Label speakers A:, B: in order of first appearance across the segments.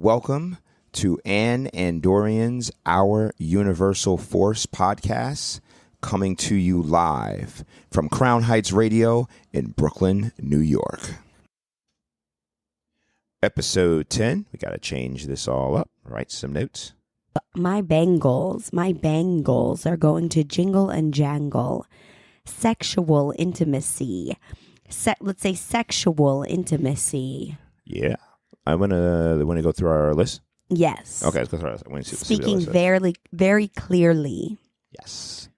A: Welcome to Ann and Dorian's Our Universal Force podcast, coming to you live from Crown Heights Radio in Brooklyn, New York. Episode 10. We got to change this all up, write some notes.
B: My bangles are going to jingle and jangle. Sexual intimacy. Let's say sexual intimacy.
A: Yeah. I want to go through our list.
B: Yes.
A: Okay, let's go through our list.
B: Speaking very clearly.
A: Yes.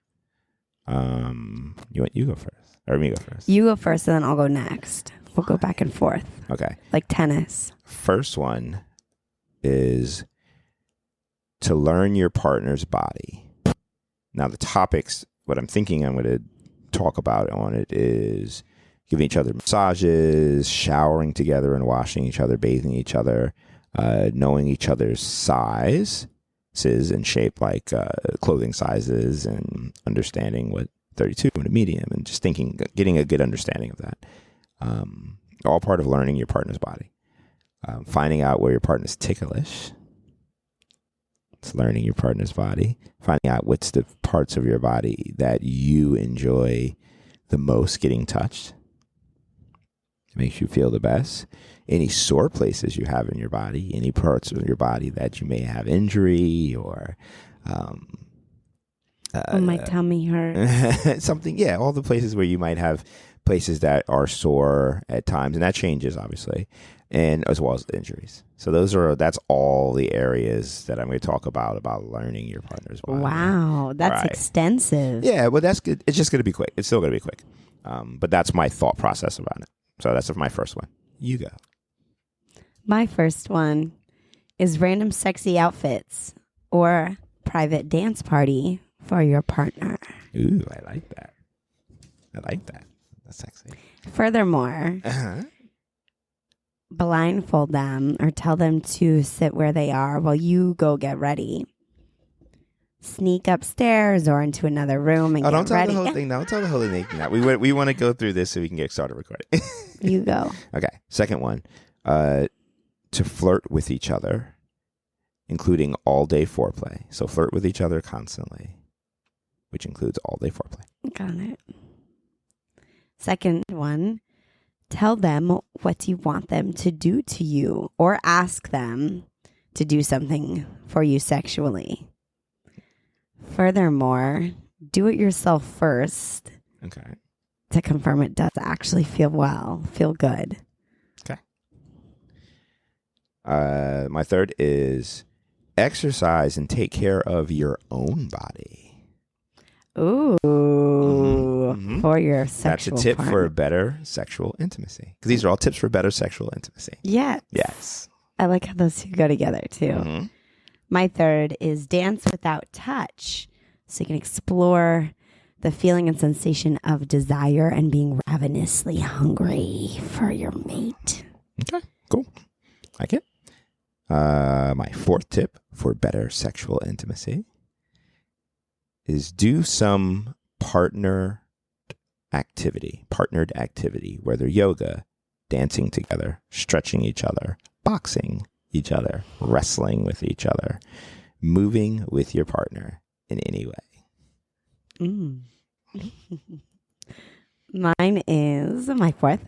A: You go first, or me go first?
B: You go first, and then I'll go next. We'll go back and forth.
A: Okay.
B: Like tennis.
A: First one is to learn your partner's body. Now, the topics, what I'm thinking I'm going to talk about on it is giving each other massages, showering together and washing each other, bathing each other, knowing each other's sizes and shape, like clothing sizes, and understanding what 32 and a medium, and just getting a good understanding of that. All part of learning your partner's body. Finding out where your partner's ticklish. It's learning your partner's body. Finding out what's the parts of your body that you enjoy the most getting touched. Makes you feel the best. Any sore places you have in your body, any parts of your body that you may have injury or
B: my tummy hurts.
A: Something, yeah, all the places where you might have places that are sore at times, and that changes obviously, and as well as the injuries. So that's all the areas that I'm going to talk about learning your partner's body.
B: Wow, that's extensive.
A: Yeah, well, that's good. It's just going to be quick. It's still going to be quick, but that's my thought process about it. So that's my first one. You go.
B: My first one is random sexy outfits or private dance party for your partner.
A: Ooh, I like that. That's sexy.
B: Furthermore, blindfold them or tell them to sit where they are while you go get ready. Sneak upstairs or into another room and get ready.
A: Don't tell the whole thing. Don't tell the whole thing. Now. We want to go through this so we can get started recording.
B: You go.
A: Okay. Second one, to flirt with each other, including all-day foreplay. So flirt with each other constantly, which includes all-day foreplay.
B: Got it. Second one, tell them what you want them to do to you or ask them to do something for you sexually. Furthermore, do it yourself first.
A: Okay.
B: To confirm it does actually feel good.
A: Okay. My third is exercise and take care of your own body.
B: Ooh. Mm-hmm. For your sexual
A: That's a tip
B: partner.
A: for better sexual intimacy. Because these are all tips for better sexual intimacy.
B: Yes. I like how those two go together too. Mm-hmm. My third is dance without touch. So you can explore the feeling and sensation of desire and being ravenously hungry for your mate.
A: Okay, cool. Like it. My fourth tip for better sexual intimacy is do some partnered activity, whether yoga, dancing together, stretching each other, boxing each other, wrestling with each other, moving with your partner in any way.
B: Mine is my fourth.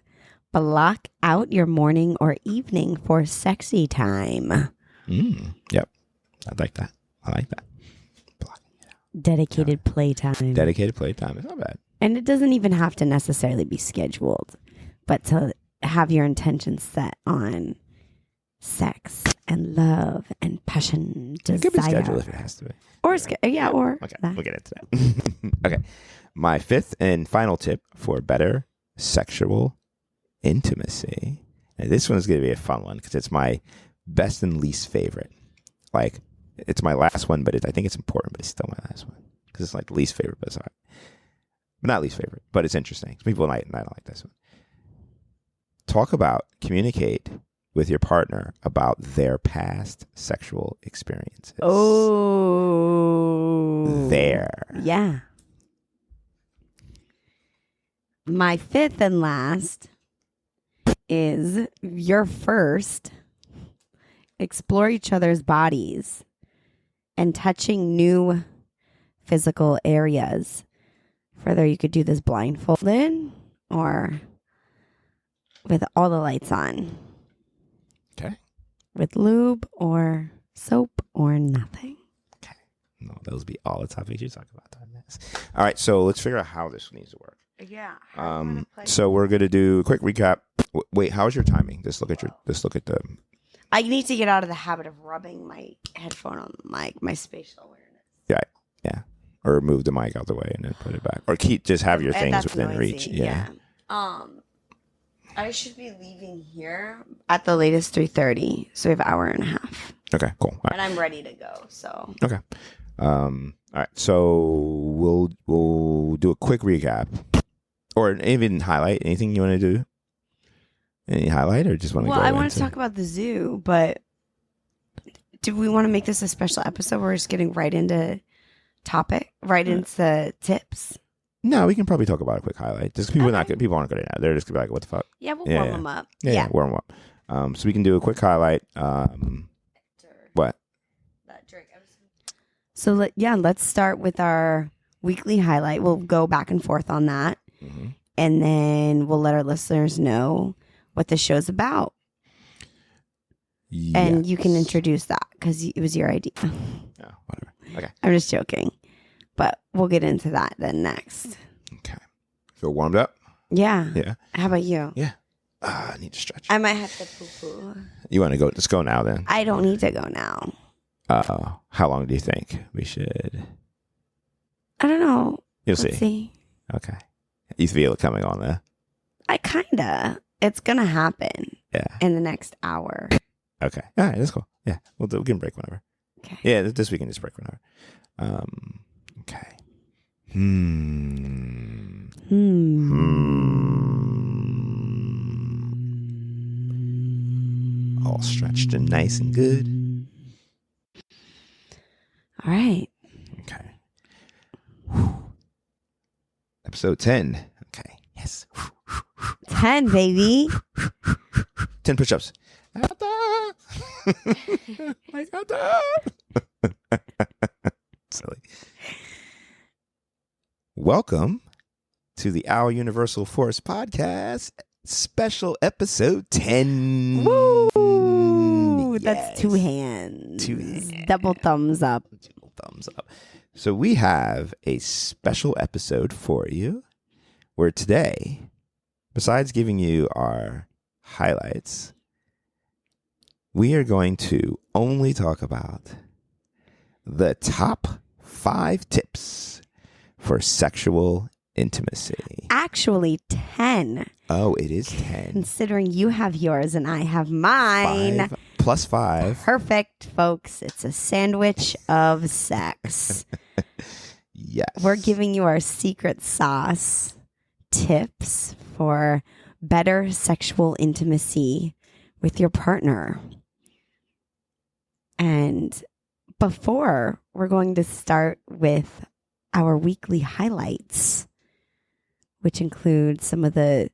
B: Block out your morning or evening for sexy time.
A: Yep. I like that. Blocking it out.
B: Dedicated playtime.
A: Dedicated playtime. It's not bad.
B: And it doesn't even have to necessarily be scheduled, but to have your intentions set on sex and love and passion, desire.
A: It could be scheduled if it has to be.
B: Or
A: okay,
B: that.
A: We'll get into that. Okay. My fifth and final tip for better sexual intimacy. Now, this one is going to be a fun one because it's my best and least favorite. Like, it's my last one, but I think it's important, but it's still my last one because it's like the least favorite, but it's all right. But not least favorite, but it's interesting. People might not like this one. Communicate with your partner about their past sexual experiences.
B: Oh. Yeah. My fifth and last is your first explore each other's bodies and touching new physical areas. Further, you could do this blindfolded or with all the lights on.
A: Okay.
B: With lube or soap or nothing.
A: Okay. No, those be all the topics you talk about. All right, so let's figure out how this needs to work.
B: Yeah.
A: So we're gonna do a quick recap. Wait, how's your timing? Just look at the.
B: I need to get out of the habit of rubbing my headphone on the mic, my spatial awareness.
A: Yeah. Or move the mic out the way and then put it back. Or have your things within reach. Yeah.
B: I should be leaving here at the latest 3:30, so we have an hour and a half.
A: Okay, cool. All right.
B: And I'm ready to go. So.
A: Okay. All right. So we'll do a quick recap, or even highlight anything you want to do. Any highlight, or just want to?
B: Well,
A: go
B: I want to talk about the zoo, but do we want to make this a special episode where we're just getting right into into tips?
A: No, we can probably talk about a quick highlight. Just people aren't going to. They're just gonna be like, "What the fuck?"
B: Yeah, we'll warm them up.
A: Yeah, warm them up. So we can do a quick highlight. What?
B: So let's start with our weekly highlight. We'll go back and forth on that, and then we'll let our listeners know what the show's about. Yes. And you can introduce that because it was your idea.
A: Oh, whatever. Okay.
B: I'm just joking, but we'll get into that then next.
A: Okay. Feel warmed up?
B: Yeah.
A: Yeah.
B: How about you?
A: Yeah. I need to stretch.
B: I might have to poo-poo.
A: You want to go? Let's go now then.
B: I don't need to go now.
A: How long do you think we should?
B: I don't know.
A: Let's
B: see.
A: Okay. You feel it coming on there?
B: I kinda. It's gonna happen.
A: Yeah.
B: In the next hour.
A: Okay. All right. That's cool. Yeah. We can break whenever.
B: Okay.
A: Yeah. This week can just break whenever. Okay. All stretched and nice and good.
B: All right.
A: Okay. Episode 10. Okay. Yes.
B: 10, baby.
A: 10 push-ups. Silly. Welcome to the Our Universal Force podcast, special episode 10.
B: Woo!
A: Yes.
B: That's 2 hands.
A: 2 hands.
B: Double thumbs up.
A: Double thumbs up. So we have a special episode for you where today, besides giving you our highlights, we are going to only talk about the top 5 tips for sexual intimacy.
B: Actually, 10.
A: Oh, it is 10.
B: Considering you have yours and I have mine.
A: 5 plus 5.
B: Perfect, folks. It's a sandwich of sex.
A: Yes.
B: We're giving you our secret sauce tips for better sexual intimacy with your partner. And before, we're going to start with our weekly highlights, which include some of the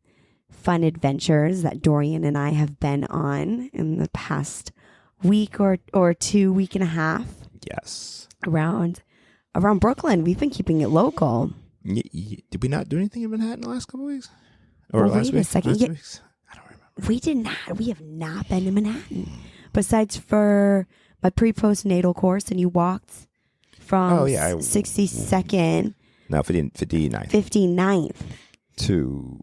B: fun adventures that Dorian and I have been on in the past week or 2 week and a half.
A: Yes.
B: Around Brooklyn. We've been keeping it local.
A: Did we not do anything in Manhattan the last couple of weeks? Or
B: well,
A: last week?
B: Wait a second.
A: Last weeks? I don't remember.
B: We did not. We have not been to Manhattan. Besides for my pre-postnatal course, and you walked from 62nd.
A: No, 59th.
B: 59th.
A: To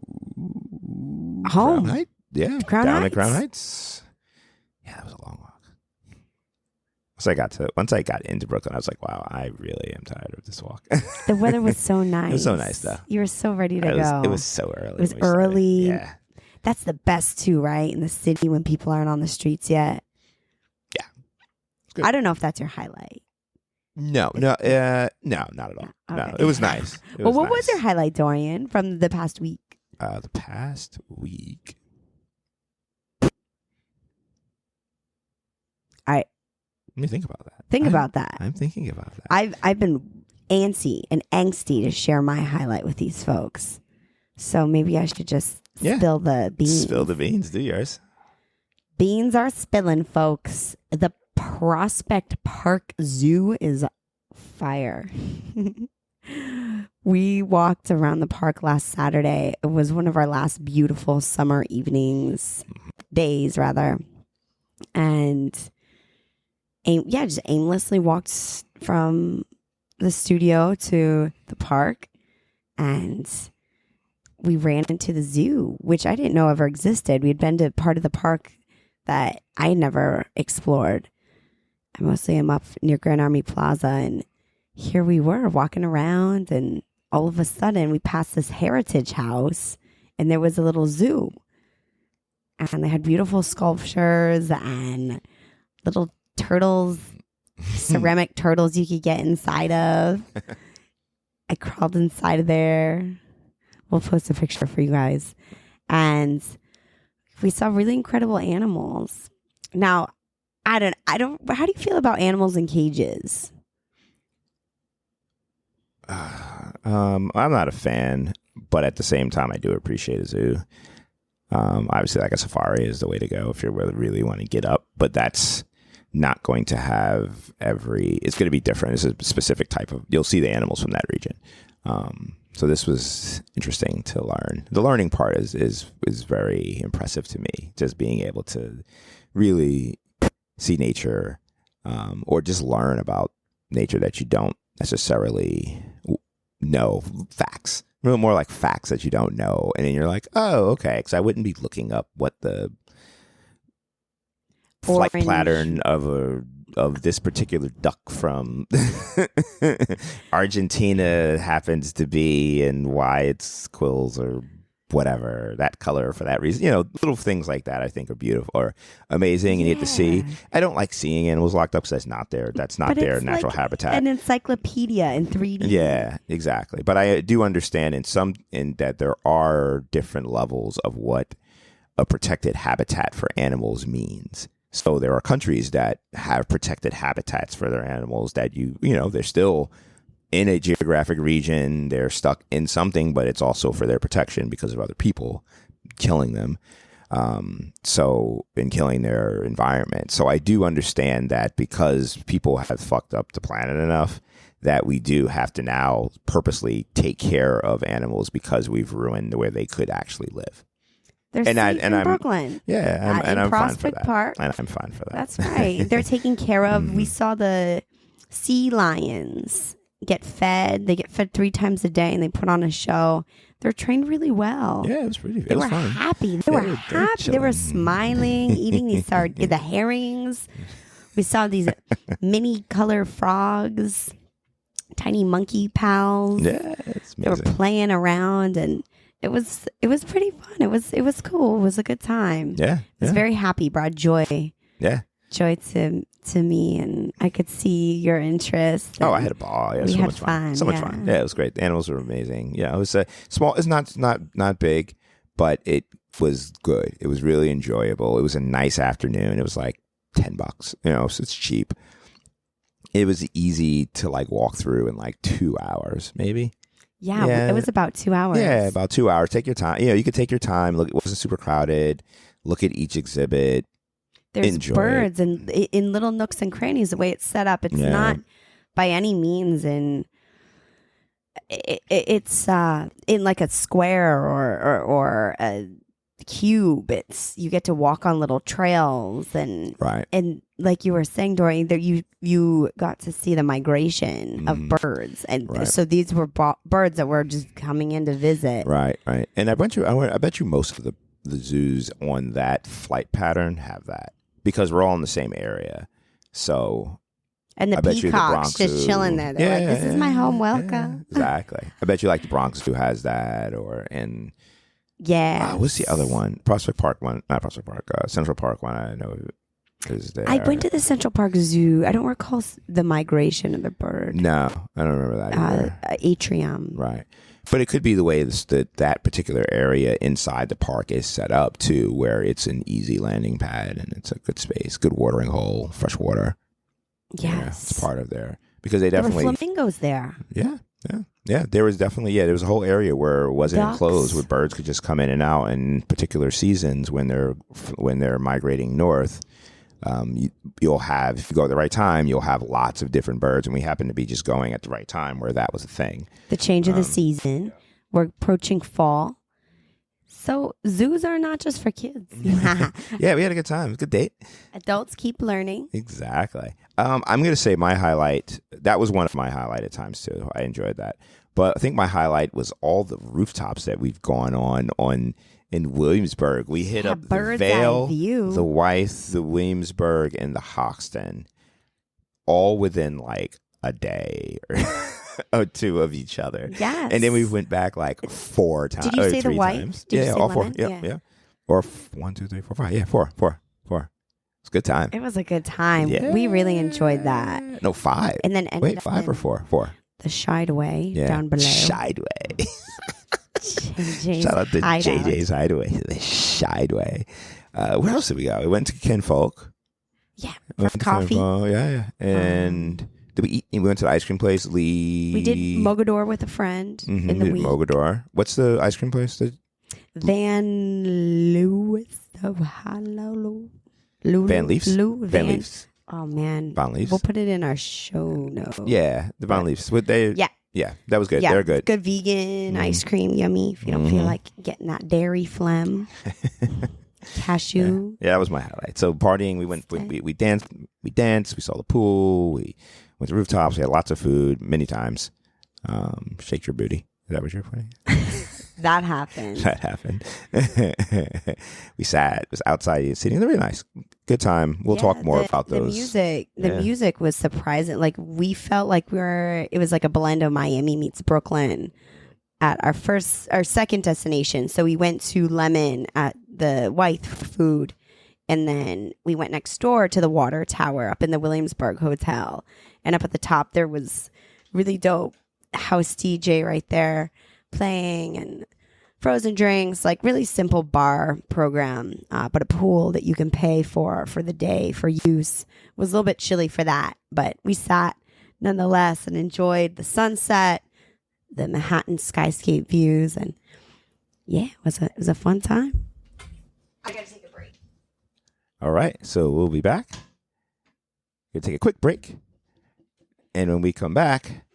B: home.
A: Crown Heights? Yeah.
B: Crown
A: down
B: Heights.
A: at Crown Heights. Yeah, that was a long walk. Once I got into Brooklyn, I was like, wow, I really am tired of this walk.
B: The weather was so nice.
A: It was so nice, though.
B: You were so ready to go.
A: It was so early.
B: It was early.
A: Yeah.
B: That's the best, too, right? In the city when people aren't on the streets yet.
A: Yeah. It's good.
B: I don't know if that's your highlight.
A: No, not at all.
B: Okay.
A: No, it was nice.
B: What was your highlight, Dorian, from the past week?
A: The past week.
B: All right.
A: Let me think about that.
B: Think about that.
A: I'm thinking about that.
B: I've been antsy and angsty to share my highlight with these folks. So maybe I should just spill the beans.
A: Spill the beans. Do yours.
B: Beans are spilling, folks. The Prospect Park Zoo is fire. We walked around the park last Saturday. It was one of our last beautiful summer days rather. And just aimlessly walked from the studio to the park, and we ran into the zoo, which I didn't know ever existed. We had been to part of the park that I never explored. I mostly am up near Grand Army Plaza, and here we were walking around, and all of a sudden we passed this heritage house, and there was a little zoo, and they had beautiful sculptures and little turtles, ceramic turtles you could get inside of. I crawled inside of there. We'll post a picture for you guys. And we saw really incredible animals. Now, how do you feel about animals in cages?
A: I'm not a fan, but at the same time, I do appreciate a zoo. Obviously, like a safari is the way to go if you really want to get up, but that's not going to have it's going to be different. It's a specific type of, you'll see the animals from that region. So this was interesting to learn. The learning part is very impressive to me, just being able to really see nature, or just learn about nature that you don't necessarily know, facts. More like facts that you don't know. And then you're like, oh, okay, because I wouldn't be looking up what the flight pattern of this particular duck from Argentina happens to be, and why its quills are whatever, that color for that reason. Little things like that I think are beautiful or amazing, and you get to see. I don't like seeing animals locked up because that's not their natural habitat.
B: An encyclopedia in 3D.
A: Yeah, exactly. But I do understand in that there are different levels of what a protected habitat for animals means. So there are countries that have protected habitats for their animals that they're still in a geographic region. They're stuck in something, but it's also for their protection because of other people killing them. And killing their environment. So I do understand that because people have fucked up the planet enough that we do have to now purposely take care of animals because we've ruined where they could actually live.
B: They're safe in Brooklyn.
A: Yeah, I'm fine for that.
B: Park.
A: And I'm fine for that.
B: That's right. They're taken care of. We saw the sea lions get fed. They get fed 3 times a day, and they put on a show. They're trained really well.
A: Yeah, it was pretty.
B: They were happy. They were happy. They were smiling, eating the herrings. We saw these mini color frogs, tiny monkey pals.
A: Yeah, it's amazing.
B: They were playing around, and it was pretty fun. It was cool. It was a good time.
A: Yeah,
B: I was very happy. Brought joy.
A: Yeah,
B: joy to me, and I could see your interest.
A: Oh, I had a ball. Yeah,
B: we
A: so
B: had
A: much fun. So much fun. Yeah, it was great. The animals were amazing. Yeah, it was small. It's not big, but it was good. It was really enjoyable. It was a nice afternoon. It was like $10. So it's cheap. It was easy to walk through in 2 hours, maybe.
B: Yeah, it was about 2 hours.
A: Yeah, about 2 hours. Take your time. You could take your time. Look, it wasn't super crowded. Look at each exhibit.
B: There's birds and in little nooks and crannies. The way it's set up, it's not by any means it's in like a square or a cube. You get to walk on little trails and like you were saying, Dory, that you got to see the migration of birds, and so these were birds that were just coming in to visit. Right.
A: And I bet you most of the zoos on that flight pattern have that. Because we're all in the same area, so
B: and the peacocks just chilling there. They're like, "This is my home. Welcome."
A: Yeah, exactly. I bet you the Bronx Zoo has that,
B: yeah.
A: What's the other one? Prospect Park one, not Prospect Park. Central Park one. I know is there.
B: I went to the Central Park Zoo. I don't recall the migration of the bird.
A: No, I don't remember that either.
B: Atrium.
A: Right. But it could be the way that particular area inside the park is set up, too, where it's an easy landing pad and it's a good space, good watering hole, fresh water.
B: Yes.
A: Yeah, it's part of there. Because they definitely...
B: There were flamingos there.
A: Yeah. Yeah, there was definitely, there was a whole area where it wasn't
B: Ducks.
A: enclosed, where birds could just come in and out in particular seasons when they're migrating north. You'll have, if you go at the right time, you'll have lots of different birds, and we happen to be just going at the right time where that was a thing.
B: The change of the season. We're approaching fall. So zoos are not just for kids.
A: Yeah, we had a good time. It was a good date.
B: Adults keep learning.
A: Exactly. I'm going to say my highlight, that was one of my highlight at times too. I enjoyed that. But I think my highlight was all the rooftops that we've gone on in Williamsburg. We hit up the
B: bird's
A: Vale,
B: eye view.
A: the Wythe, the Williamsburg, and the Hoxton, all within like a day or two of each other.
B: Yes.
A: And then we went back like 4 times.
B: Did you say the
A: 3
B: Wythe?
A: times.
B: Did you
A: Yeah,
B: say
A: all 4.
B: Lemon?
A: Yeah. Or 1, 2, 3, 4, 5. Yeah, 4. It's a good time.
B: It was a good time.
A: Yeah.
B: We really enjoyed that.
A: No, 5.
B: And then ended
A: Wait,
B: up
A: 5 or
B: in
A: 4? 4.
B: the Shideaway
A: Yeah.
B: down below.
A: Shideaway.
B: JJ's
A: Shout out to
B: Hideout.
A: JJ's Hideaway. The Shideaway. Where else did we go? We went to Ken Folk.
B: Yeah,
A: We went
B: for
A: to Ken
B: coffee.
A: Folk, yeah. And did we eat? We went to the ice cream place.
B: We did Mogador with a friend
A: Mhm,
B: in the
A: did
B: week.
A: Mogador. What's the ice cream place?
B: Van Lewis of Honolulu.
A: Van Leafs? Van Leafs.
B: Oh man,
A: Van Leafs.
B: we'll put it in our show notes.
A: Yeah, the Van Leafs. Would they?
B: Yeah.
A: That was good.
B: Yeah,
A: They're good.
B: Good vegan
A: Mhm.
B: ice cream, yummy. If you don't feel
A: Mhm.
B: like getting that dairy phlegm, cashew.
A: Yeah, that was my highlight. So partying, we went, we danced, we saw the pool, we went to rooftops, we had lots of food many times. Shake your booty. Is that what you're putting?
B: That happened.
A: That happened. We sat, it was outside sitting. They're really nice. Good time. We'll talk more about those.
B: The music was surprising. Like we felt like it was like a blend of Miami meets Brooklyn at our second destination. So we went to Lemon at the Wythe for food. And then we went next door to the water tower up in the Williamsburg Hotel. And up at the top, there was really dope house DJ right there playing and frozen drinks, like really simple bar program, but a pool that you can pay for the day for use. It was a little bit chilly for that, but we sat nonetheless and enjoyed the sunset, the Manhattan skyscape views, and yeah, it was a fun time. I gotta take a break.
A: All right. So we'll be back. We'll take a quick break. And when we come back,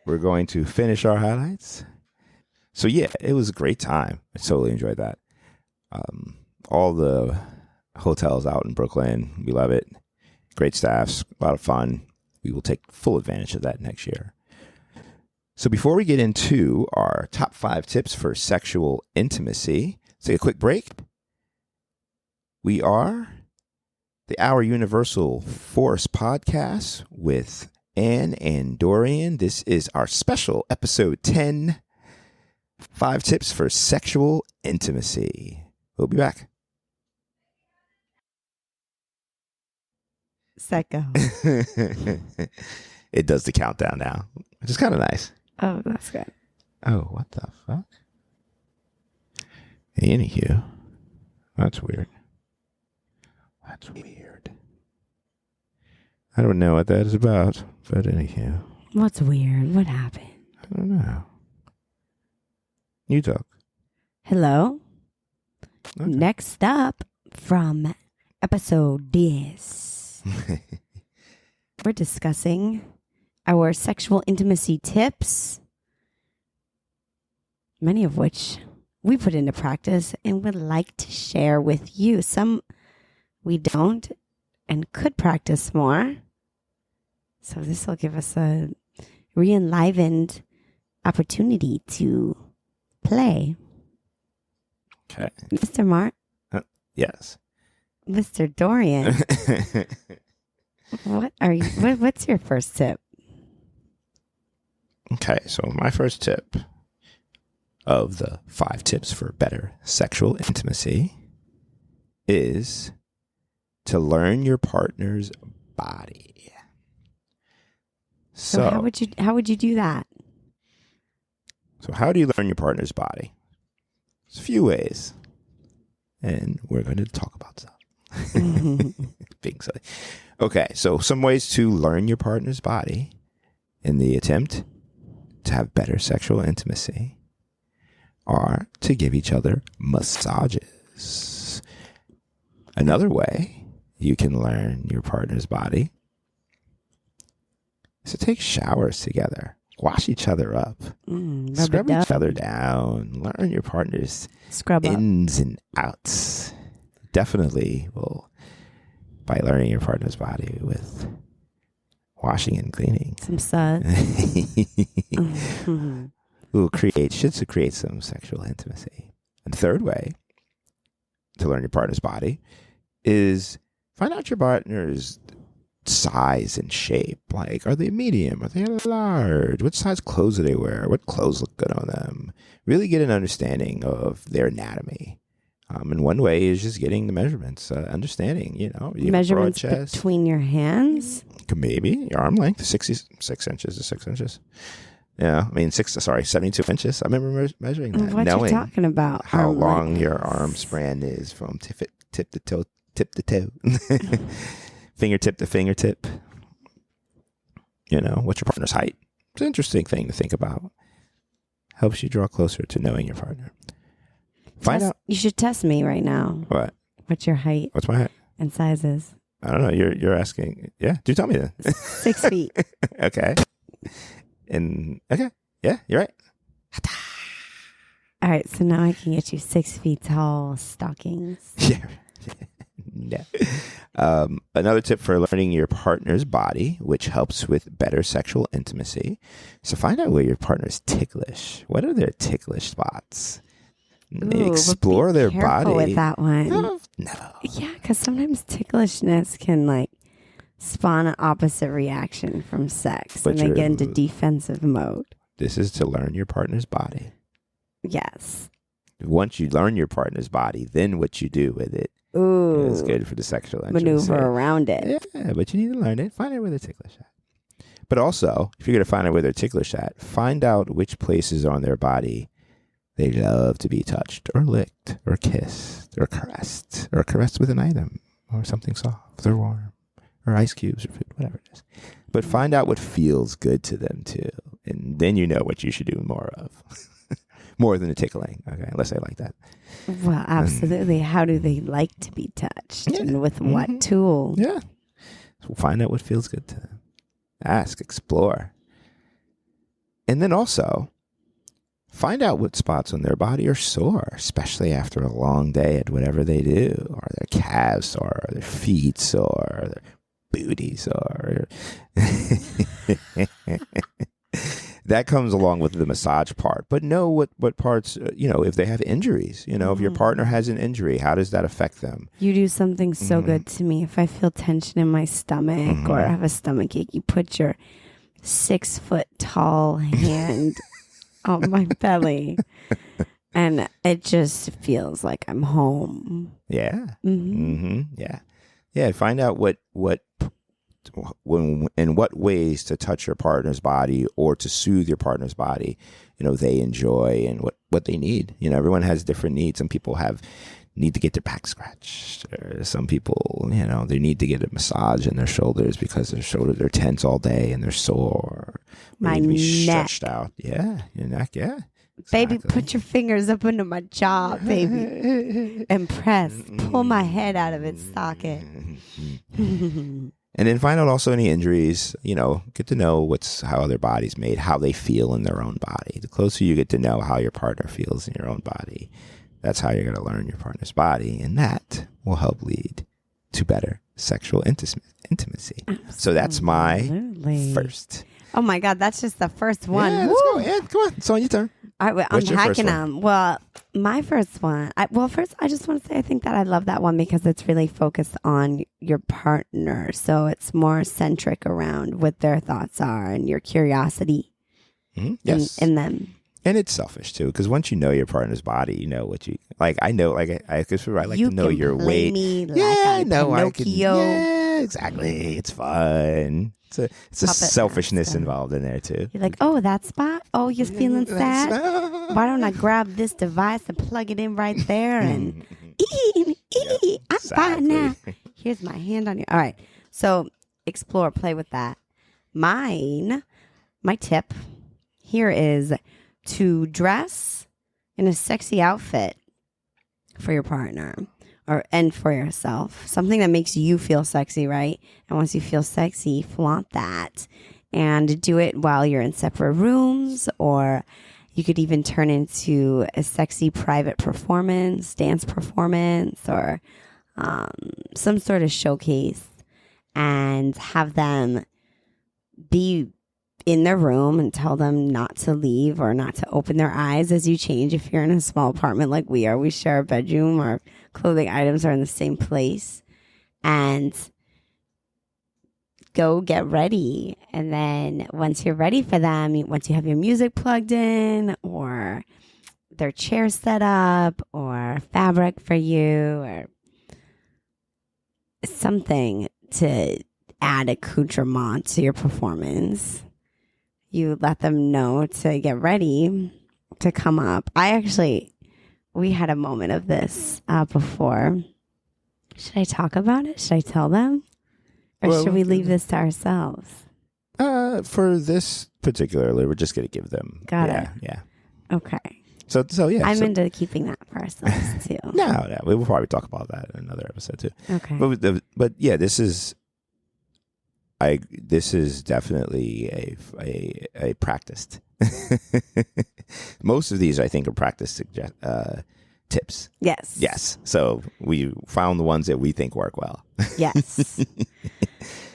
A: we're going to finish our highlights. So yeah, it was a great time. I totally enjoyed that. All the hotels out in Brooklyn, we love it. Great staffs, a lot of fun. We will take full advantage of that next year. So before we get into our top 5 tips for sexual intimacy, let's take a quick break. We are the Our Universal Force podcast with Anne and Dorian. This is our special episode 10, 5 tips for sexual intimacy. We'll be back.
B: Secco.
A: It does the countdown now, which is kind of nice.
B: Oh, that's good.
A: Oh, what the fuck? Anywho, that's weird. That's weird. I don't know what that is about, but anywho.
B: What's weird? What happened?
A: I don't know. You talk.
B: Hello.
A: Okay.
B: Next up from episode 10, we're discussing our sexual intimacy tips, many of which we put into practice and would like to share with you. Some we don't and could practice more. So this will give us a re-enlivened opportunity to play.
A: Okay.
B: Mr. Mark,
A: Yes.
B: Mr. Dorian, what's your first tip?
A: Okay, so my first tip of the 5 tips for better sexual intimacy is to learn your partner's body.
B: So how would you do that?
A: So how do you learn your partner's body? There's a few ways, and we're going to talk about some. Being silly. Okay, so some ways to learn your partner's body in the attempt to have better sexual intimacy are to give each other massages. Another way you can learn your partner's body is to take showers together. Wash each other up. Scrub each other down. Learn your partner's ins and outs. Definitely will, by learning your partner's body with washing and cleaning.
B: Some suds.
A: Should create some sexual intimacy. And the third way to learn your partner's body is find out your partner's size and shape. Like, are they medium? Are they large? What size clothes do they wear? What clothes look good on them? Really get an understanding of their anatomy. And one way is just getting the measurements, understanding, you
B: measurements between your hands.
A: Maybe your arm length, 6 inches to 6 inches. Yeah, 72 inches. I remember measuring that.
B: What are you talking about?
A: How long your arm span is from tip to toe. Fingertip to fingertip. What's your partner's height? It's an interesting thing to think about. Helps you draw closer to knowing your partner. Find out.
B: You should test me right now.
A: What?
B: What's your height?
A: What's my height?
B: And sizes.
A: I don't know. You're asking. Yeah. Do tell me then.
B: 6 feet.
A: Okay. Okay. Yeah, you're right.
B: All right. So now I can get you 6 feet tall stockings.
A: Yeah. No. Another tip for learning your partner's body, which helps with better sexual intimacy, is to find out where your partner's ticklish. What are their ticklish spots? Explore their body.
B: With that one.
A: No.
B: Yeah, because sometimes ticklishness can spawn an opposite reaction from sex, and they get into defensive mode.
A: This is to learn your partner's body.
B: Yes.
A: Once you learn your partner's body, then what you do with it is good for the sexual intimacy.
B: Maneuver around it.
A: Yeah, but you need to learn it. Find out where they're ticklish at. But also, if you're going to find out where they're ticklish at, find out which places on their body they love to be touched or licked or kissed or caressed with an item or something soft or warm or ice cubes or food, whatever it is. But find out what feels good to them too. And then you know what you should do more of. More than the tickling, okay, unless they like that.
B: Well, absolutely. How do they like to be touched? Yeah. And with what tool?
A: Yeah. So find out what feels good to them. Ask, explore. And then also, find out what spots on their body are sore, especially after a long day at whatever they do. Are their calves sore? Are their feet sore? Are their booty sore? That comes along with the massage part. But know what parts, if they have injuries, if your partner has an injury, how does that affect them?
B: You do something so good to me. If I feel tension in my stomach or have a stomach ache, you put your 6 foot tall hand on my belly. And it just feels like I'm home.
A: Yeah. Yeah. Yeah. Find out in what ways to touch your partner's body or to soothe your partner's body, they enjoy and what they need. Everyone has different needs. Some people need to get their back scratched. Or some people, they need to get a massage in their shoulders because their shoulders are tense all day and they're sore.
B: My neck.
A: Stretched out. Yeah. Your neck. Yeah.
B: Exactly. Baby, put your fingers up under my jaw, baby. And press. Pull my head out of its socket.
A: And then find out also any injuries, get to know how their body's made, how they feel in their own body. The closer you get to know how your partner feels in your own body, that's how you're going to learn your partner's body. And that will help lead to better sexual intimacy. Absolutely. So that's my first.
B: Oh my God, that's just the first one.
A: Yeah, let's go. Yeah, come on. It's on your turn.
B: All right, I'm hacking them. Well, my first one. First, I just want to say I think that I love that one because it's really focused on your partner. So it's more centric around what their thoughts are and your curiosity in them.
A: And it's selfish too, because once you know your partner's body, you know what you like. I know, I like to know your weight.
B: I know.
A: Yeah, exactly. It's fun. It's a selfishness involved in there too.
B: You're like, oh, that spot? Oh, you're feeling sad? Why don't I grab this device and plug it in right there and I'm fine now. Here's my hand on you. All right. So explore, play with that. My tip here is to dress in a sexy outfit for your partner and for yourself. Something that makes you feel sexy, right? And once you feel sexy, flaunt that and do it while you're in separate rooms, or you could even turn into a sexy private performance, dance performance, or some sort of showcase, and have them be in their room and tell them not to leave or not to open their eyes as you change. If you're in a small apartment like we are, we share a bedroom, our clothing items are in the same place, and go get ready. And then once you're ready for them, once you have your music plugged in, or their chair set up, or fabric for you, or something to add accoutrement to your performance, you let them know to get ready to come up. We had a moment of this before. Should I talk about it? Should I tell them? Or should we leave this to ourselves?
A: For this particularly, we're just going to give them.
B: Got it.
A: Yeah.
B: Okay.
A: So yeah.
B: I'm into keeping that for ourselves too.
A: No, we will probably talk about that in another episode too.
B: Okay.
A: But yeah, this is definitely a practiced. Most of these, I think, are practice tips.
B: Yes.
A: Yes. So we found the ones that we think work well.
B: Yes.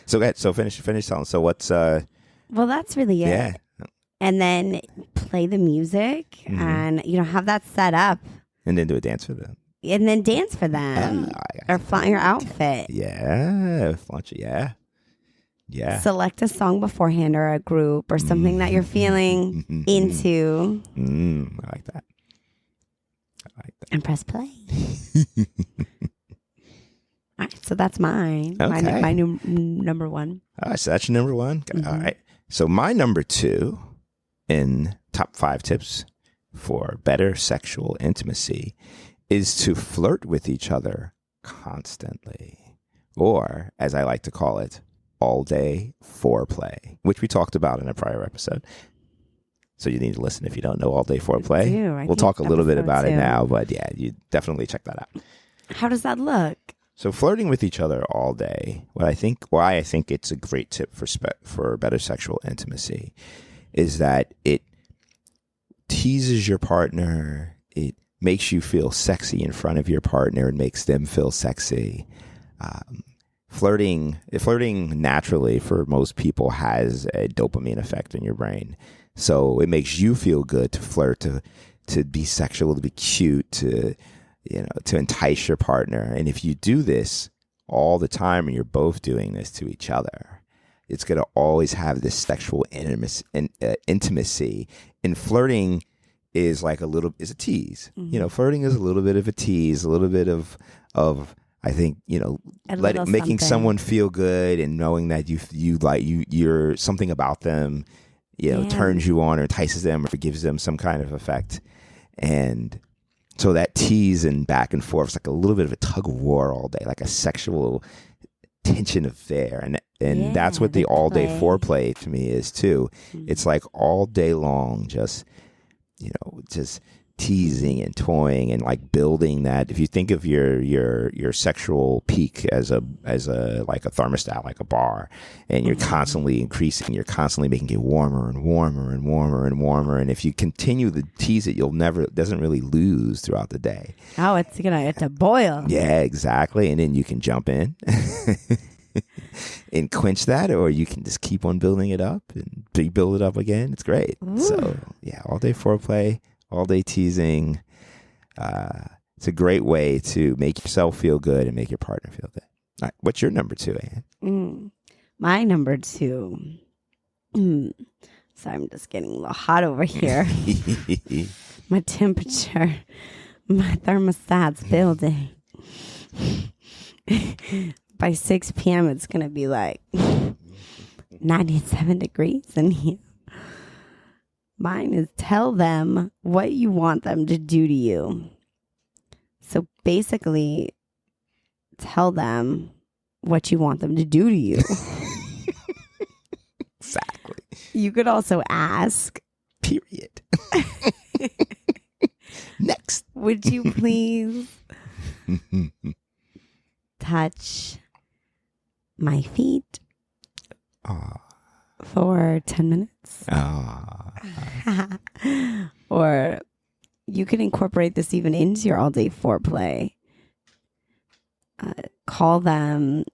A: So go ahead. So finish telling. So what's
B: well, that's really it.
A: Yeah.
B: And then play the music and have that set up.
A: And then do a dance for them.
B: And then dance for them. Or flaunt your outfit.
A: Yeah. Flaunt you. Yeah. Yeah.
B: Select a song beforehand or a group or something that you're feeling into.
A: I like that.
B: And press play. All right, so that's mine.
A: Okay.
B: My new number one.
A: All right, so that's your number one.
B: Mm-hmm.
A: All right. So my number two in top 5 tips for better sexual intimacy is to flirt with each other constantly, or as I like to call it, all day foreplay, which we talked about in a prior episode. So you need to listen if you don't know all day foreplay. We'll talk a little bit about it now, but yeah, you definitely check that out.
B: How does that look?
A: So flirting with each other all day, why I think it's a great tip for better sexual intimacy is that it teases your partner, it makes you feel sexy in front of your partner, and makes them feel sexy. Flirting naturally for most people has a dopamine effect in your brain. So it makes you feel good to flirt, to be sexual, to be cute, to entice your partner. And if you do this all the time and you're both doing this to each other, it's going to always have this sexual intimacy. And flirting is like is a tease. Mm-hmm. Flirting is a little bit of a tease, a little bit of I think, making someone feel good and knowing that you're something about them, turns you on or entices them or gives them some kind of effect. And so that tease and back and forth is like a little bit of a tug of war all day, like a sexual tension affair. And that's what the all day foreplay to me is too. Mm-hmm. It's like all day long, just teasing and toying and like building that. If you think of your sexual peak as a like a thermostat, like a bar, and you're constantly increasing, you're constantly making it warmer and warmer and warmer and warmer. And if you continue to tease it, it doesn't really lose throughout the day.
B: Oh, it's a boil.
A: Yeah, exactly. And then you can jump in and quench that, or you can just keep on building it up and rebuild it up again. It's great. Ooh. So yeah, all day foreplay, all day teasing. It's a great way to make yourself feel good and make your partner feel good. All right, what's your number 2, Ann?
B: My number 2. So I'm just getting a little hot over here. My temperature, my thermostat's building. By 6 p.m., it's going to be like 97 degrees in here. Mine is tell them what you want them to do to you. So basically, tell them what you want them to do to you.
A: Exactly.
B: You could also ask
A: Period. Next.
B: Would you please touch my feet for 10 minutes? Or you can incorporate this even into your all-day foreplay. Call them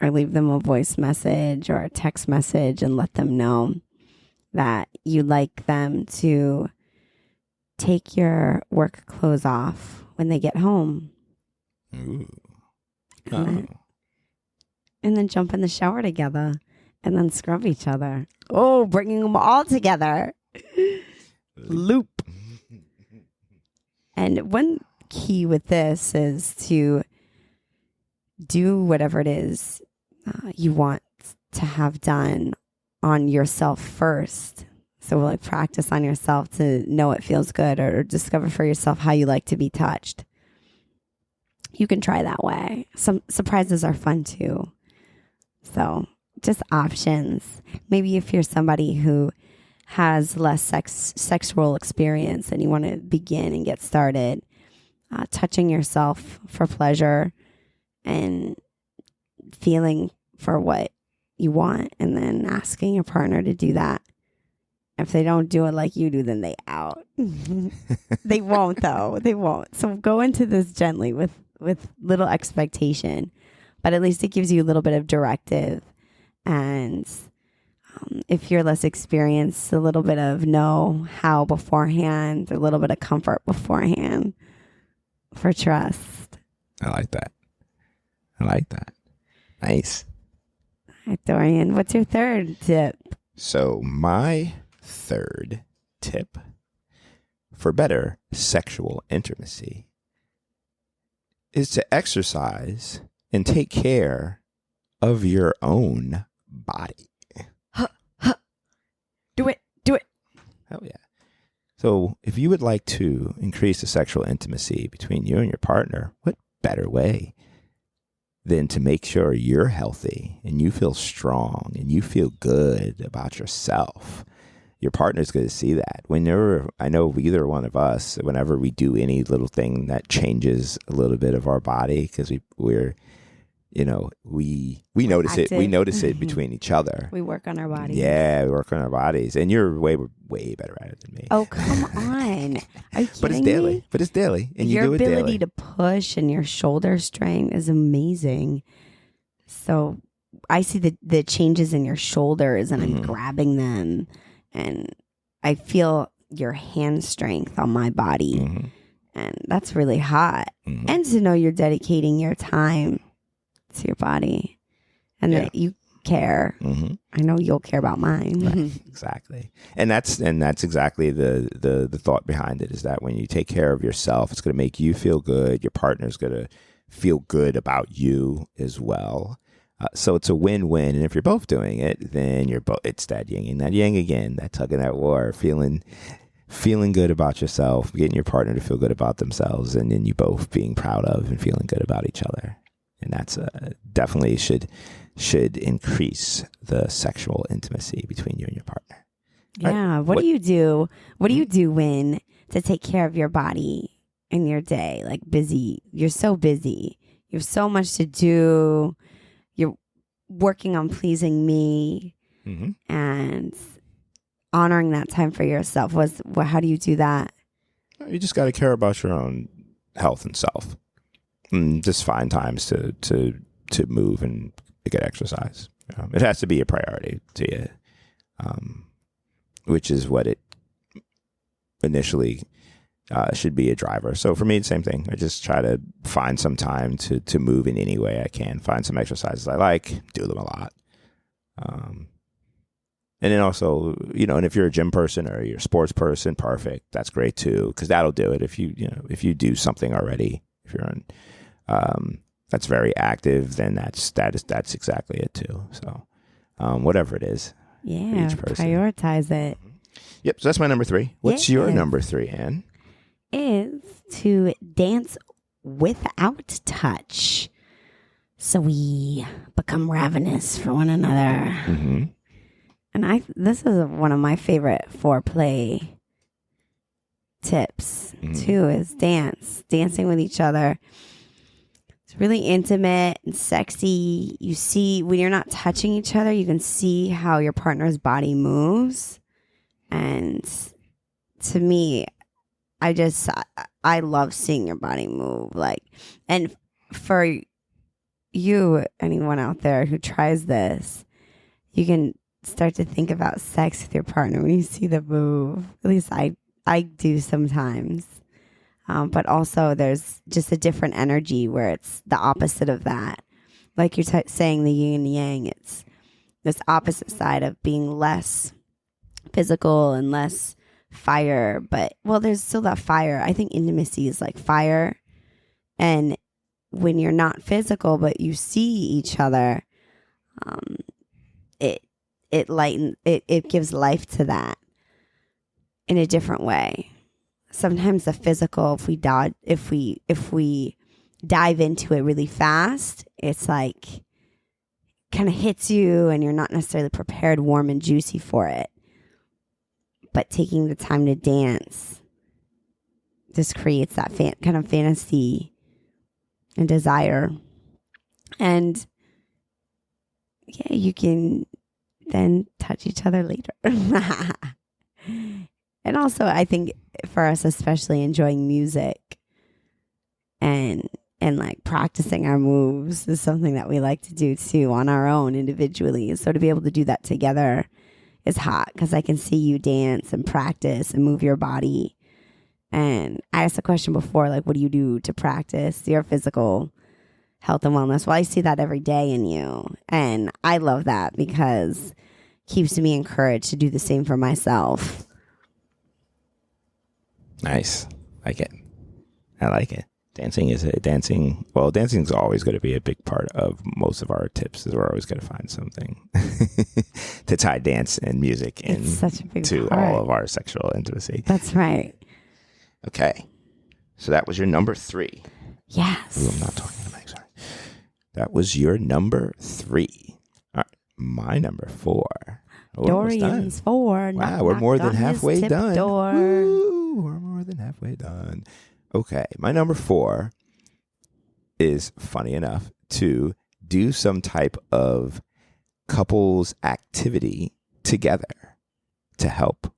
B: or leave them a voice message or a text message and let them know that you'd like them to take your work clothes off when they get home.
A: Ooh.
B: And then jump in the shower together and then scrub each other. Oh, bringing them all together. Loop. And one key with this is to do whatever it is you want to have done on yourself first. So like practice on yourself to know it feels good or discover for yourself how you like to be touched. You can try that way. Some surprises are fun too. So just options. Maybe if you're somebody who has less sexual experience and you want to begin and get started, touching yourself for pleasure and feeling for what you want, and then asking your partner to do that. If they don't do it like you do, then they out. They won't, though. They won't. So go into this gently with little expectation, but at least it gives you a little bit of directive. And if you're less experienced, a little bit of know-how beforehand, a little bit of comfort beforehand for trust.
A: I like that. Nice.
B: All right, Dorian, what's your third tip?
A: So my third tip for better sexual intimacy is to exercise and take care of your own body.
B: Do it.
A: Hell yeah. So if you would like to increase the sexual intimacy between you and your partner, what better way than to make sure you're healthy and you feel strong and you feel good about yourself? Your partner's going to see that. I know either one of us, whenever we do any little thing that changes a little bit of our body, because we're we notice
B: active.
A: it. We notice it between each other.
B: We work on our bodies.
A: Yeah, we work on our bodies, and you're way better at it than me.
B: Oh, come on! Are you kidding
A: But it's daily.
B: me?
A: But it's daily, and
B: your
A: you do it daily.
B: Your ability to push and your shoulder strength is amazing. So I see the changes in your shoulders, and I'm grabbing them, and I feel your hand strength on my body, and that's really hot. And to know you're dedicating your time to your body, and that you care. I know you'll care about mine.
A: Right, exactly. And that's exactly the thought behind it, is that when you take care of yourself, it's going to make you feel good. Your partner's going to feel good about you as well. So it's a win-win. And if you're both doing it, then it's that yin and that yang again, that tug and that war, feeling good about yourself, getting your partner to feel good about themselves, and then you both being proud of and feeling good about each other. And that's definitely should increase the sexual intimacy between you and your partner.
B: Yeah. Right. What do you do? What do you do when to take care of your body in your day? Like busy. You're so busy. You have so much to do. You're working on pleasing me and honoring that time for yourself. How do you do that?
A: You just got to care about your own health and self. Just find times to move and get exercise. It has to be a priority to you, which is what it initially should be a driver. So for me, the same thing. I just try to find some time to move in any way I can. Find some exercises I like, do them a lot. And then also, and if you're a gym person or you're a sports person, perfect. That's great too, because that'll do it. If you do something already, if you're on that's very active, then that's exactly it too. So whatever it is,
B: yeah,
A: each person.
B: Prioritize it.
A: Yep. So that's my number 3. What's your number 3, Ann?
B: Is to dance without touch, so we become ravenous for one another. And this is one of my favorite foreplay tips too, is dancing with each other. It's really intimate and sexy. You see, when you're not touching each other, you can see how your partner's body moves. And to me, I love seeing your body move. Like, and for you, anyone out there who tries this, you can start to think about sex with your partner when you see the move. At least I do sometimes. But also there's just a different energy where it's the opposite of that. Like you're saying, the yin and yang, it's this opposite side of being less physical and less fire. But, well, there's still that fire. I think intimacy is like fire. And when you're not physical, but you see each other, it lightens, it gives life to that in a different way. Sometimes the physical, if we dive into it really fast, it's like kind of hits you and you're not necessarily prepared, warm and juicy for it. But taking the time to dance just creates that kind of fantasy and desire. And yeah, you can then touch each other later. And also, I think for us, especially enjoying music and like practicing our moves is something that we like to do too on our own individually. So to be able to do that together is hot, because I can see you dance and practice and move your body. And I asked a question before, like, what do you do to practice your physical health and wellness? Well, I see that every day in you. And I love that because it keeps me encouraged to do the same for myself.
A: Nice. I like it. Dancing is always going to be a big part of most of our tips. Is we're always going to find something to tie dance and music into all of our sexual intimacy.
B: That's right.
A: Okay. So that was your number 3.
B: Yes.
A: Ooh, I'm not talking to Mike, sorry. That was your number 3. All right. My number 4.
B: Dorian's 4.
A: Wow, we're more than halfway done. Woo, we're more than halfway done. Okay, my number 4 is, funny enough, to do some type of couples activity together to help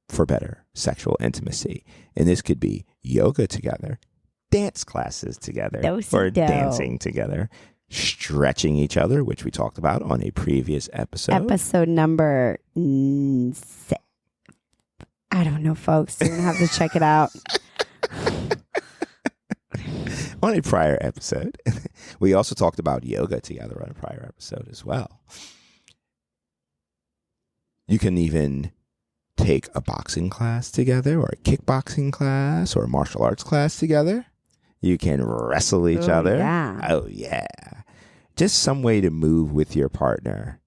A: for better sexual intimacy. And this could be yoga together, dance classes together, or dancing together, stretching each other, which we talked about on a previous episode.
B: Episode number 6. I don't know, folks. You're going to have to check it out.
A: On a prior episode. We also talked about yoga together on a prior episode as well. You can even take a boxing class together, or a kickboxing class, or a martial arts class together. You can wrestle each other.
B: Yeah.
A: Oh, yeah. Just some way to move with your partner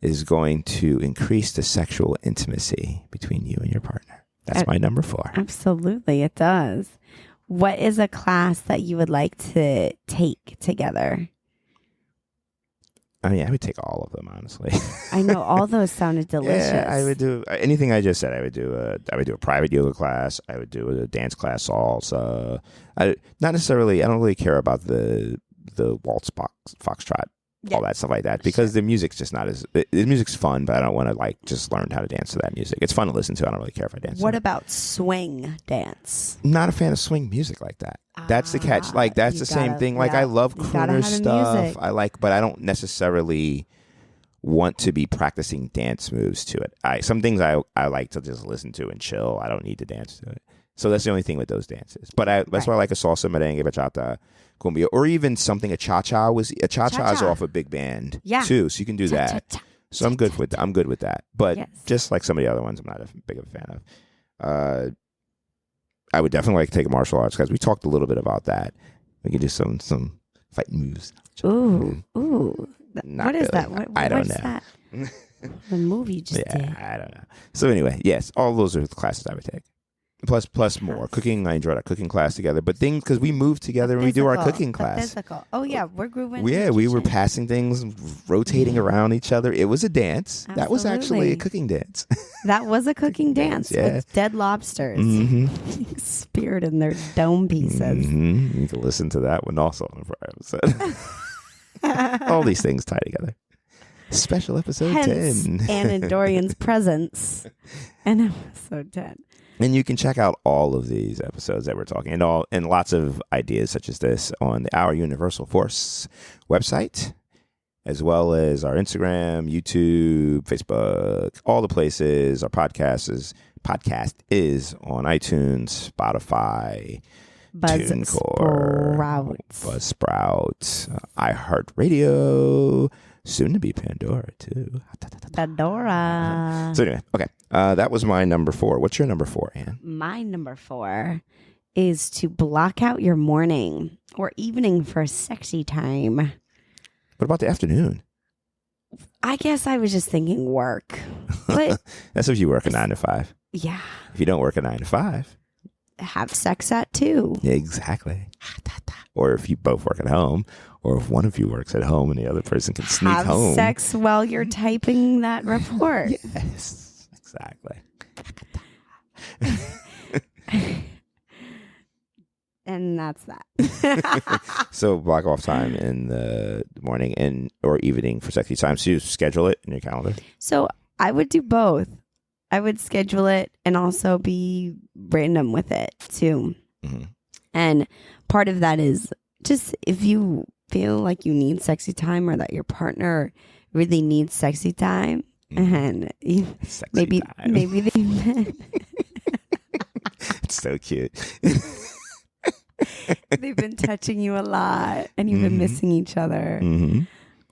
A: is going to increase the sexual intimacy between you and your partner. That's my number 4.
B: Absolutely, it does. What is a class that you would like to take together?
A: I mean, I would take all of them, honestly.
B: I know all those sounded delicious.
A: Yeah, I would do anything I just said. I would do a private yoga class. I would do a dance class, salsa. I don't really care about the waltz, foxtrot, all that stuff like that, because the music's just not the music's fun, but I don't want to just learn how to dance to that music. It's fun to listen to. I don't really care if I dance.
B: What about swing dance?
A: Not a fan of swing music like that. That's the catch. Like, that's the same thing. Like, I love crooner stuff. But I don't necessarily want to be practicing dance moves to it. Some things I like to just listen to and chill. I don't need to dance to it. So that's the only thing with those dances. But that's why I like a salsa, merengue, bachata, cumbia, or even something. A cha-cha is off a big band too, so you can do that. So I'm good with that. But just like some of the other ones, I'm not big of a fan of. I would definitely like to take a martial arts class. We talked a little bit about that. We could do some fight moves.
B: Ooh. What is that?
A: I don't know.
B: That? The move you just did.
A: I don't know. So anyway, yes, all those are the classes I would take. plus more cooking. I enjoyed our cooking class together, but things because we moved together and we do our cooking class.
B: Physical. Oh yeah, we're grooving.
A: We were passing things, rotating around each other. It was a dance.
B: Absolutely.
A: That was actually a cooking dance.
B: That was a cooking dance with dead lobsters, speared in their dome pieces.
A: You can listen to that one also on the prior episode. All these things tie together. Special episode
B: Hence,
A: 10.
B: Anne and Dorian's presence in episode 10.
A: And you can check out all of these episodes that we're talking and lots of ideas such as this on the Our Universal Force website, as well as our Instagram, YouTube, Facebook, all the places. Our podcast is on iTunes, Spotify, TuneCore, Buzzsprout, iHeartRadio, soon to be Pandora too.
B: Pandora.
A: So anyway, okay. That was my number 4. What's your number 4, Anne?
B: My number 4 is to block out your morning or evening for sexy time.
A: What about the afternoon?
B: I guess I was just thinking work. But
A: that's if you work a 9 to 5.
B: Yeah.
A: If you don't work a 9 to 5.
B: Have sex at 2.
A: Exactly. Or if you both work at home, or if one of you works at home and the other person can sneak home.
B: Have sex while you're typing that report.
A: Yes, exactly.
B: And that's that.
A: So block off time in the morning or evening for sexy time. So you schedule it in your calendar?
B: So I would do both. I would schedule it and also be random with it too.
A: Mm-hmm.
B: And part of that is just if you feel like you need sexy time or that your partner really needs sexy time, and maybe they
A: it's so cute.
B: They've been touching you a lot and you've been missing each other.
A: Mm-hmm.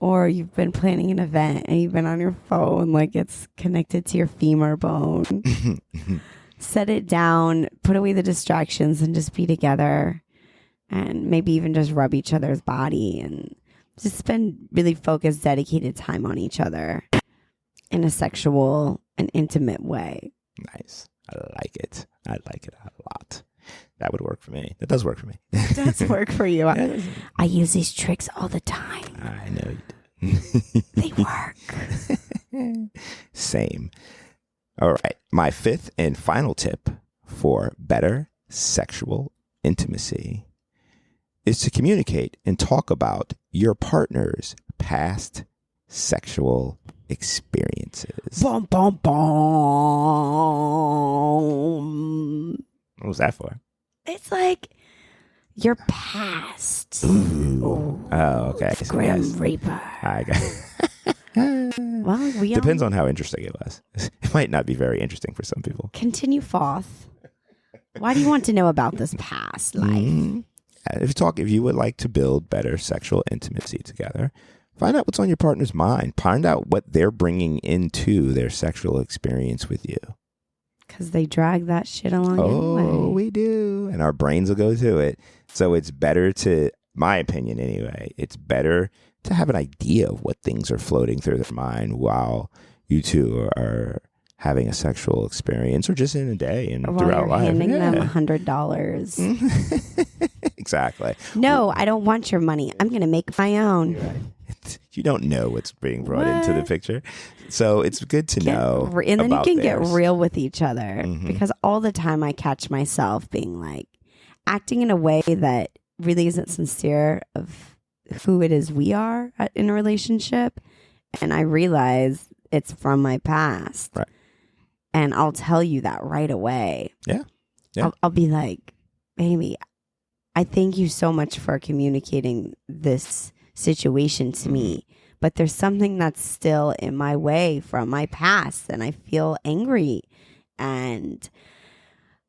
B: Or you've been planning an event and you've been on your phone like it's connected to your femur bone. Set it down, put away the distractions and just be together. And maybe even just rub each other's body and just spend really focused, dedicated time on each other in a sexual and intimate way.
A: Nice. I like it. I like it a lot. That would work for me. That does work for me.
B: It does work for you. I use these tricks all the time.
A: I know you do.
B: They work.
A: Same. All right. My 5th and final tip for better sexual intimacy is to communicate and talk about your partner's past sexual experiences.
B: Bum, bum, bum.
A: What was that for?
B: It's like your past.
A: Ooh. Oh, okay.
B: Grim Reaper.
A: I got
B: Well, we
A: depends on how interesting it was. It might not be very interesting for some people.
B: Continue forth. Why do you want to know about this past life?
A: Mm-hmm. If you would like to build better sexual intimacy together, find out what's on your partner's mind. Find out what they're bringing into their sexual experience with you.
B: Because they drag that shit along
A: anyway.
B: Oh,
A: we do. And our brains will go to it. So it's better to, my opinion anyway, it's better to have an idea of what things are floating through their mind while you are having a sexual experience or just in a day and
B: while
A: throughout
B: you're
A: life.
B: Handing them $100.
A: Exactly.
B: No, I don't want your money. I'm going to make my own.
A: You don't know what's being brought into the picture. So it's good to know.
B: And then you can
A: theirs.
B: get real with each other because all the time I catch myself being like acting in a way that really isn't sincere of who it is we are in a relationship. And I realize it's from my past.
A: Right.
B: And I'll tell you that right away.
A: Yeah.
B: I'll be like, baby, I thank you so much for communicating this situation to me, but there's something that's still in my way from my past, and I feel angry and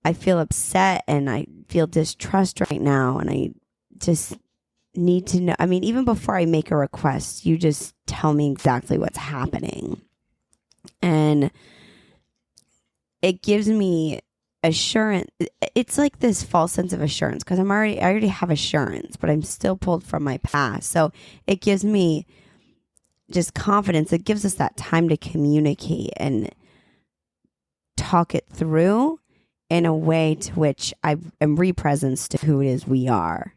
B: I feel upset and I feel distrust right now, and I just need to know. I mean, even before I make a request, you just tell me exactly what's happening, and it gives me assurance. It's like this false sense of assurance because I already have assurance, but I'm still pulled from my past. So it gives me just confidence. It gives us that time to communicate and talk it through in a way to which I am represence to who it is we are.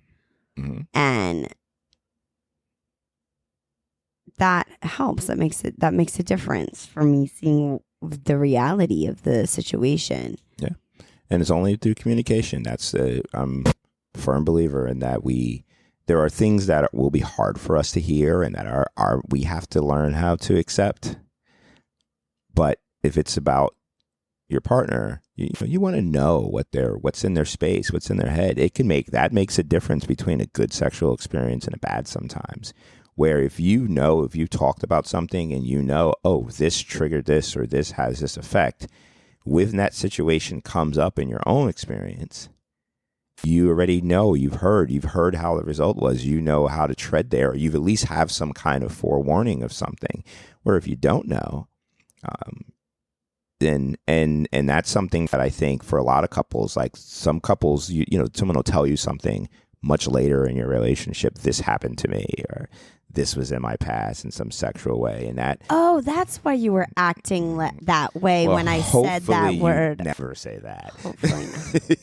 A: Mm-hmm.
B: And that helps. That makes a difference for me seeing the reality of the situation.
A: Yeah. And it's only through communication. I'm a firm believer in that there are things that will be hard for us to hear and that we have to learn how to accept. But if it's about your partner, you want to know what's in their space, what's in their head. That makes a difference between a good sexual experience and a bad sometimes. Where if you talked about something and oh, this triggered this or this has this effect, when that situation comes up in your own experience, you already know, you've heard how the result was, how to tread there, or you at least have some kind of forewarning of something. Where if you don't know, then and that's something that I think for a lot of couples, like some couples, someone will tell you something much later in your relationship, this happened to me, or this was in my past in some sexual way, and that.
B: Oh, that's why you were acting that way when I said that word.
A: You never say that.
B: Hopefully not.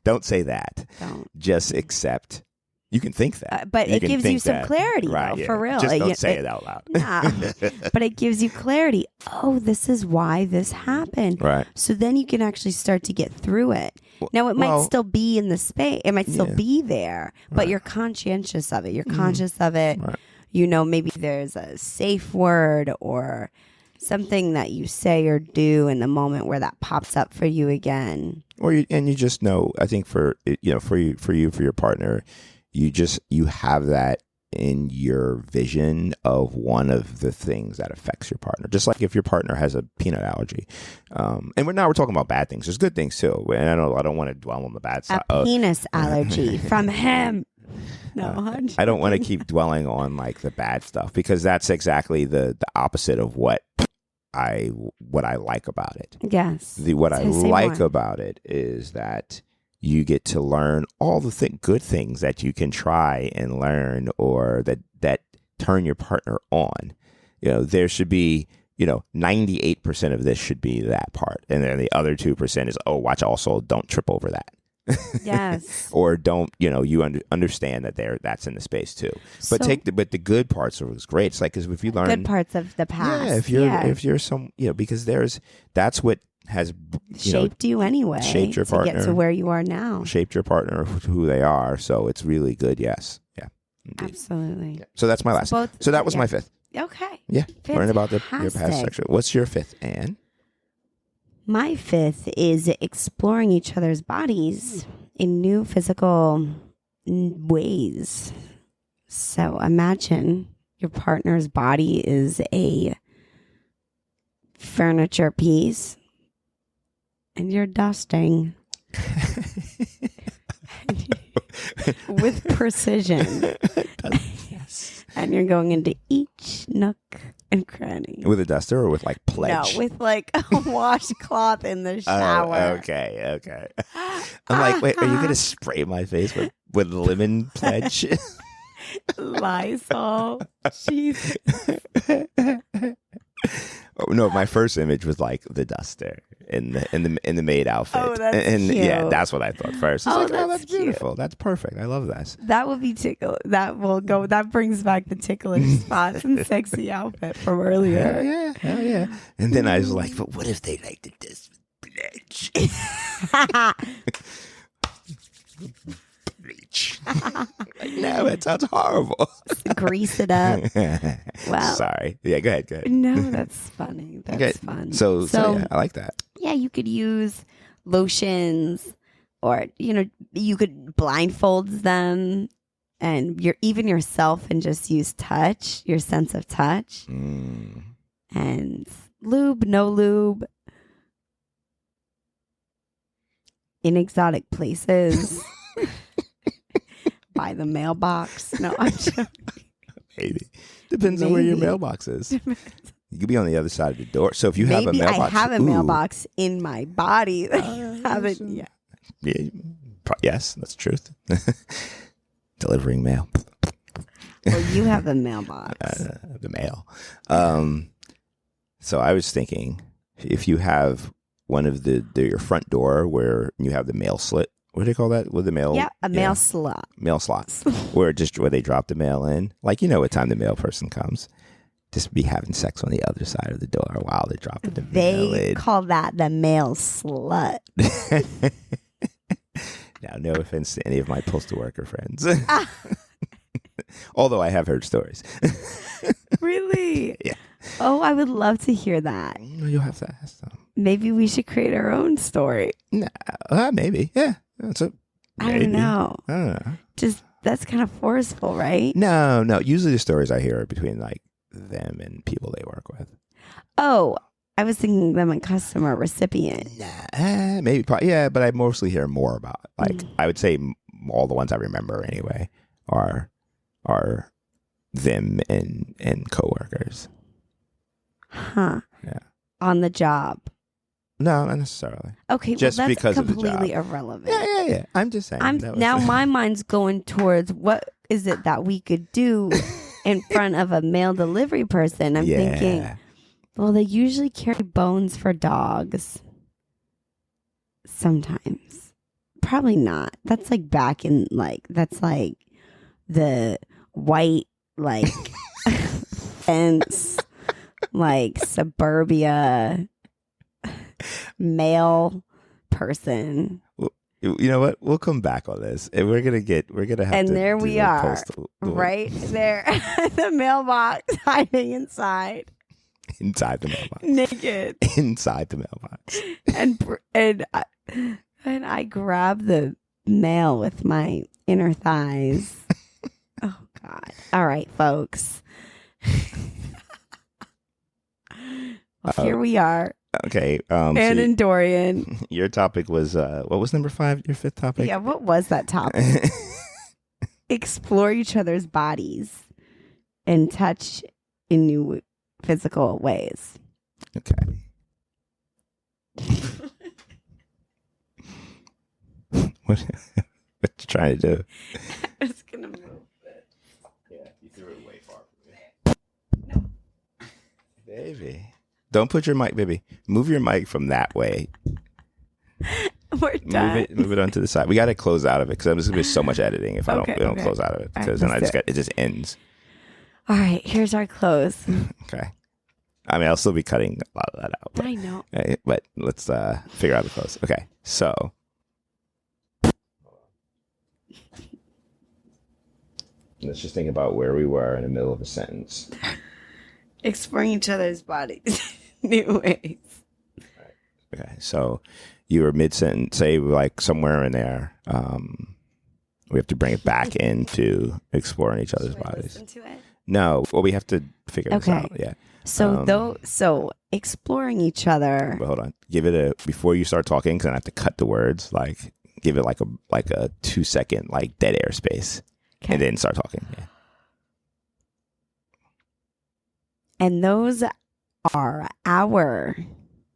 A: Don't say that.
B: Don't.
A: Just accept. You can think that.
B: But it gives you some clarity,
A: right,
B: though, for real.
A: Just don't say it out loud.
B: Nah. But it gives you clarity. Oh, this is why this happened.
A: Right.
B: So then you can actually start to get through it. Now, it might still be in the space. It might still be there, but you're conscientious of it. You're conscious of it.
A: Right.
B: Maybe there's a safe word or something that you say or do in the moment where that pops up for you again.
A: And you just know, I think for your partner, you have that in your vision of one of the things that affects your partner. Just like if your partner has a peanut allergy, and we're talking about bad things. There's good things too, and I don't want to dwell on the bad side.
B: A penis allergy from him. No,
A: I don't want to keep dwelling on like the bad stuff, because that's exactly the opposite of what I like about it.
B: Yes.
A: What I like about it is that you get to learn all the good things that you can try and learn, or that turn your partner on. There should be, 98% of this should be that part. And then the other 2% is, oh, watch also, don't trip over that.
B: Yes.
A: Or don't, you understand that that's in the space too. But but the good parts are great. It's like, 'cause if you learn
B: good parts of the past.
A: Yeah, if you're some, because that's what has
B: shaped you anyway,
A: shaped your partner
B: to get to where you are now,
A: shaped your partner who they are. So it's really good. Yes. Yeah. Indeed.
B: Absolutely. Yeah.
A: So that's my last. So that was my fifth.
B: Okay.
A: Yeah. Fantastic. Learn about your past sexual. What's your fifth, Anne?
B: My fifth is exploring each other's bodies in new physical ways. So imagine your partner's body is a furniture piece and you're dusting with precision.
A: Yes.
B: And you're going into each nook and cranny.
A: With a duster or with like Pledge?
B: No, with like a washcloth in the shower.
A: Oh, okay. I'm like, wait, are you going to spray my face with lemon Pledge?
B: Lysol. Jesus.
A: Oh, no, my first image was like the duster in the maid outfit.
B: Oh, that's cute.
A: Yeah, that's what I thought first. I was like, that's
B: cute.
A: beautiful. That's perfect. I love this.
B: That would be tickle. That will go. That brings back the ticklish spots and sexy outfit from earlier.
A: Hell yeah. And then I was like, but what if they like the dust with Pledge? Bleach. Like, no, that sounds horrible.
B: Grease it up. Well,
A: sorry. Yeah, go ahead.
B: No, that's funny. That's fun.
A: So yeah, I like that.
B: Yeah, you could use lotions, or you could blindfold them, and even yourself, and just use touch, your sense of touch, and lube, no lube, in exotic places. By the mailbox. No, I'm joking.
A: Maybe. Depends on where your mailbox is. You could be on the other side of the door. So if you have a mailbox.
B: I have a mailbox in my body. Yeah.
A: Yes, that's the truth. Delivering mail.
B: Well, you have a mailbox.
A: The mail. So I was thinking, if you have one of your front door where you have the mail slit. What do they call that? With the mail?
B: Yeah, a mail slot.
A: Mail slot. where they drop the mail in. Like, what time the mail person comes. Just be having sex on the other side of the door while they're dropping the mail in.
B: They call that the mail slut.
A: Now, no offense to any of my postal worker friends. Although I have heard stories.
B: Really?
A: Yeah.
B: Oh, I would love to hear that.
A: You'll have to ask them.
B: Maybe we should create our own story.
A: Nah, maybe. Yeah.
B: I don't know.
A: I don't know.
B: Just, that's kind of forceful, right?
A: No. Usually the stories I hear are between like them and people they work with.
B: Oh, I was thinking them a customer recipient.
A: Nah, maybe. Yeah, but I mostly hear more about, like, I would say all the ones I remember anyway are them and coworkers.
B: Huh.
A: Yeah.
B: On the job.
A: No, not necessarily.
B: Okay,
A: Just
B: well, that's
A: because of the
B: completely
A: job.
B: irrelevant.
A: Yeah. I'm just saying.
B: Now my mind's going towards what is it that we could do in front of a mail delivery person. I'm thinking, well, they usually carry bones for dogs. Sometimes. Probably not. That's like back in that's like the white fence, like suburbia male person.
A: You know what? We'll come back on this, and we're gonna have.
B: And
A: to
B: there we are,
A: postal,
B: right there, the mailbox, hiding inside
A: the mailbox,
B: naked
A: inside the mailbox,
B: and I grab the mail with my inner thighs. Oh God! All right, folks. Well, here we are.
A: Okay.
B: Anne and Dorian.
A: Your topic was what was number 5? Your 5th topic?
B: Yeah, what was that topic? Explore each other's bodies and touch in new physical ways.
A: Okay. What you trying to do?
B: I was gonna move it.
A: Yeah, you threw it way far from me. No. Baby. Don't put your mic, baby. Move your mic from that way.
B: We're done.
A: Move it onto the side. We got to close out of it because there's gonna be so much editing if we don't close out of it, because then it just ends.
B: All right, here's our close.
A: Okay. I mean, I'll still be cutting a lot of that out. But,
B: I know.
A: But let's figure out the close. Okay, so. Let's just think about where we were in the middle of a sentence.
B: Exploring each other's bodies, new ways.
A: Okay, so you were mid-sentence, say like somewhere in there. We have to bring it back into exploring each other's bodies.
B: Listen to it?
A: No, well, we have to figure this out. Yeah.
B: So exploring each other.
A: But hold on, give it before you start talking, because I have to cut the words. Like, give it like a 2-second like dead air space, and then start talking. Yeah.
B: And those are our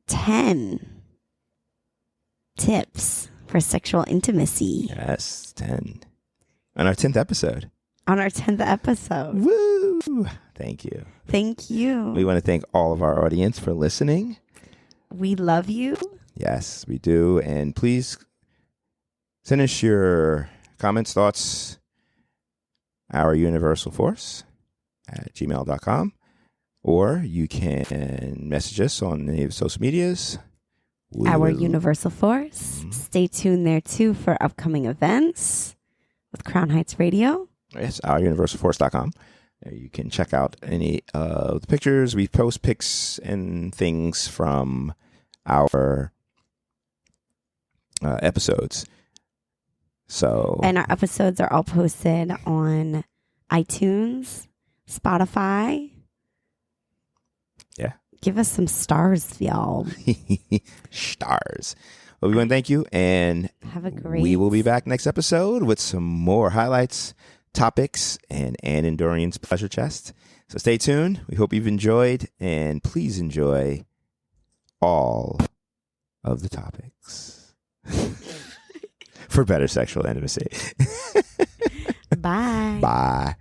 B: 10 tips for sexual intimacy.
A: Yes, 10. On our 10th episode.
B: On our 10th episode.
A: Woo! Thank you.
B: Thank you.
A: We want to thank all of our audience for listening.
B: We love you.
A: Yes, we do. And please send us your comments, thoughts, ouruniversalforce@gmail.com. Or you can message us on any of the social medias.
B: Our Universal Force. Mm-hmm. Stay tuned there, too, for upcoming events with Crown Heights Radio.
A: Yes, ouruniversalforce.com. You can check out any of the pictures. We post pics and things from our episodes.
B: And our episodes are all posted on iTunes, Spotify.
A: Yeah.
B: Give us some stars, y'all.
A: Stars. Well, we want to thank you, and
B: have a great.
A: We will be back next episode with some more highlights, topics, and Anne and Dorian's pleasure chest. So stay tuned. We hope you've enjoyed, and please enjoy all of the topics for better sexual intimacy.
B: Bye.
A: Bye.